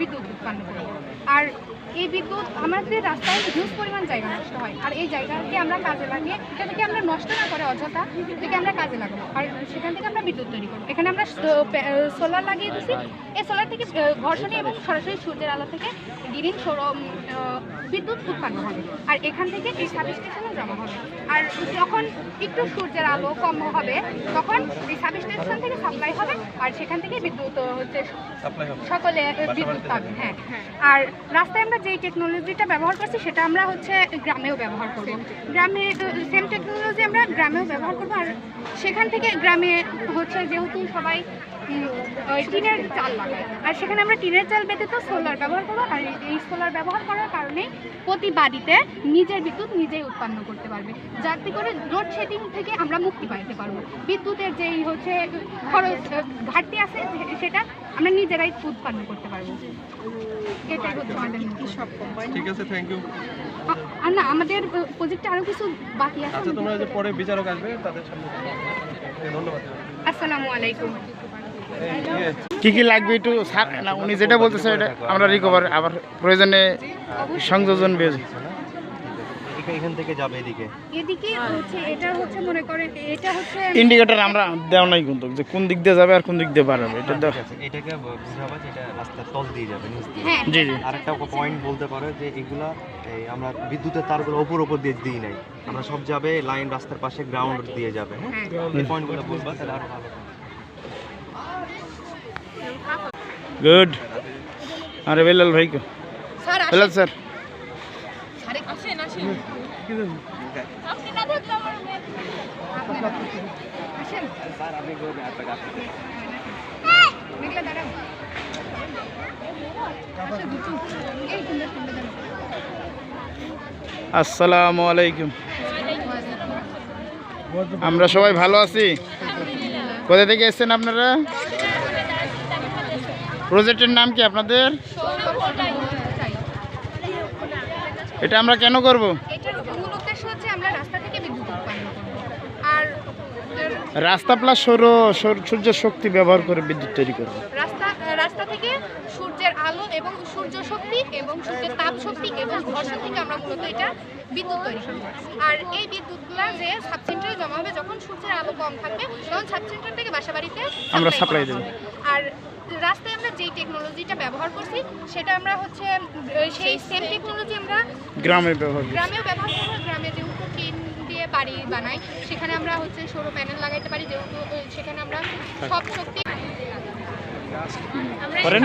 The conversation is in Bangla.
বিদ্যুৎ উৎপন্ন করব। আর এই বিদ্যুৎ আমাদের রাস্তায় হিউজ পরিমাণ জায়গা নষ্ট হয়, আর এই জায়গাকে আমরা কাজে লাগিয়ে এটা থেকে আমরা নষ্ট না করে অযথা থেকে আমরা কাজে লাগাবো, আর সেখান থেকে আমরা বিদ্যুৎ তৈরি করবো। এখানে আমরা সোলার লাগিয়ে দিচ্ছি। এই সোলার থেকে ঘর্ষণে এবং সরাসরি সূর্যের আলো থেকে গ্রিন বিদ্যুৎ উৎপন্ন হবে, আর এখান থেকে এই সাব স্টেশনে জমা হবে। আর যখন একটু সূর্যের আলো কম হবে তখন এই সাব স্টেশন থেকে সাপ্লাই হবে, আর সেখান থেকে বিদ্যুৎ হচ্ছে সকলে বিদ্যুৎ পাবে। হ্যাঁ, আর রাস্তায় আমরা যেই টেকনোলজিটা ব্যবহার করছি সেটা আমরা হচ্ছে গ্রামেও ব্যবহার করব। গ্রামে সেম টেকনোলজি আমরা গ্রামেও ব্যবহার করব, আর সেখান থেকে গ্রামে হচ্ছে যেহেতু সবাই টিনের চাল লাগায়, আর সেখানে আমরা টিনের চাল ব্যতীত সোলার ব্যবহার করবো। আর এই সোলার ব্যবহার করার কারণে প্রতি বাড়িতে নিজের বিদ্যুৎ নিজেই উৎপন্ন করতে পারবে, যাতে করে লোডশেডিং থেকে আমরা মুক্তি পাইতে পারবো। বিদ্যুতের যেই হচ্ছে খরচ ঘাটতি আছে সেটা আমরা নিজেরাই উৎপন্ন করতে পারবো। এটাই হচ্ছে আমাদের সব কোম্পানি। ঠিক আছে, থ্যাংক ইউ। আর না, আমাদের প্রজেক্টে আরো কিছু বাকি আছে। আচ্ছা, তোমরা যে পরে বিচারক আসবে তাদের সামনে ধন্যবাদ। আসসালামু আলাইকুম। কি কি লাগবে একটু না, উনি যেটা বলতেছে এটা আমরা রিকভার আবার প্রয়োজনে সংযোজন বেজ এখান থেকে যাবে এদিকে হচ্ছে এটা হচ্ছে মনে করেন এটা হচ্ছে ইন্ডিকেটর আমরা দেওয়া নাই কিন্তু যে কোন দিক দিয়ে যাবে আর কোন দিক দিয়ে বাড়াবে এটা দাও। এটাকে বুঝাবা যে এটা রাস্তার তল দিয়ে যাবে, নিচ দিয়ে। হ্যাঁ, জি জি। আরেকটা পয়েন্ট বলতে পারো যে এগুলা আমরা বিদ্যুতের তারগুলো উপর দিয়ে দিই নাই, আমরা সব যাবে লাইন রাস্তার পাশে গ্রাউন্ড দিয়ে যাবে। হ্যাঁ, এই পয়েন্টগুলো বলবা তাহলে আরো ভালো। গুড। আরে বেলাল ভাই কো স্যার বেলাল স্যার আসেন আসেন। আপনি না থাকলে আমার আসেন স্যার আপনি দেখলে দাঁড়াও। আচ্ছা দুটো এই সুন্দর সুন্দর দাঁড়াও। আসসালামু আলাইকুম। আমরা সবাই ভালো আছি। কোথা থেকে এসেছেন আপনারা? প্রজেক্টের নাম কি আপনাদের? এটা আমরা কেন করব? এটার মূল উদ্দেশ্য হচ্ছে আমরা রাস্তা থেকে বিদ্যুৎ উৎপন্ন করব, আর রাস্তা প্লাস সূর্যের শক্তি ব্যবহার করে বিদ্যুৎ তৈরি করব। রাস্তা থেকে সূর্যের আলো এবং সূর্য শক্তি এবং সূর্যের তাপ শক্তি এবং ঘর্ষণ থেকে আমরা মূলত এটা বিদ্যুৎ তৈরি করব। আর এই বিদ্যুৎগুলো যে সাবসেন্টারে জমা হবে, যখন সূর্যের আলো কম থাকবে তখন সাবসেন্টার থেকে বাসাবাড়িতে আমরা সাপ্লাই দেব। আর রাস্তায় আমরা যেই টেকনোলজিটা ব্যবহার করছি সেটা আমরা হচ্ছে সেই সেম টেকনোলজি আমরা গ্রামেও ব্যবহার করবো। গ্রামে যেহেতু টিন দিয়ে বাড়ি বানাই, সেখানে আমরা হচ্ছে সৌর প্যানেল লাগাইতে পারি, যেহেতু সেখানে আমরা সব শক্তি করেন।